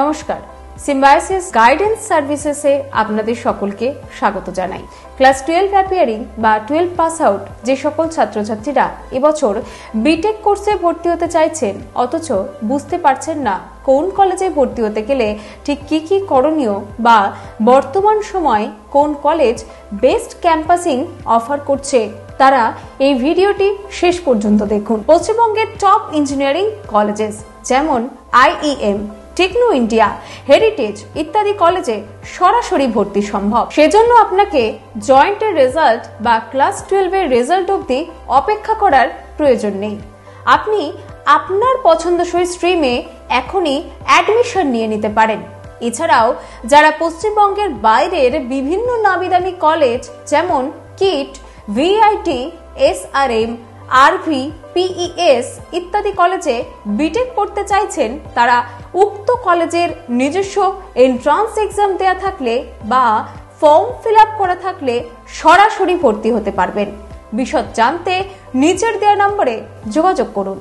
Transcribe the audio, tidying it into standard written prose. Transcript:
নমস্কার, symbiosis guidance সার্ভিসেসে আপনাদের সকলকে স্বাগত জানাই। ক্লাস 12 অ্যাপিয়ারিং বা 12 পাস আউট যে সকল ছাত্রছাত্রীরা এবছর বিটেক কোর্সে ভর্তি হতে চাইছেন অথচ বুঝতে পারছেন না কোন কলেজে ভর্তি হতে গেলে ঠিক কি করণীয় বা বর্তমান সময় কোন কলেজ বেস্ট ক্যাম্পাসিং অফার করছে, তারা এই ভিডিওটি শেষ পর্যন্ত দেখুন। পশ্চিমবঙ্গের টপ ইঞ্জিনিয়ারিং কলেজেস যেমন IEM, টেকনো ইন্ডিয়া, হেরিটেজ ইত্যাদি কলেজে সরাসরি ভর্তি সম্ভব। সেজন্য আপনাকে জয়েন্টের রেজাল্ট বা ক্লাস 12 এর রেজাল্ট অবধি অপেক্ষা করার প্রয়োজন নেই। আপনি আপনার পছন্দসই স্ট্রিমে এখনই অ্যাডমিশন নিয়ে নিতে পারেন। এছাড়াও যারা পশ্চিমবঙ্গের বাইরের বিভিন্ন নামিদামি কলেজ যেমন kit, VIT, SRM, RV, PES ইত্যাদি কলেজে বিটেক পড়তে চাইছেন, তারা উক্ত কলেজের নিজস্ব এন্ট্রান্স এক্সাম দেয়া থাকলে বা ফর্ম ফিল আপ করা থাকলে সরাসরি ভর্তি হতে পারবেন। বিশদ জানতে নিচের দেওয়া নম্বরে যোগাযোগ করুন।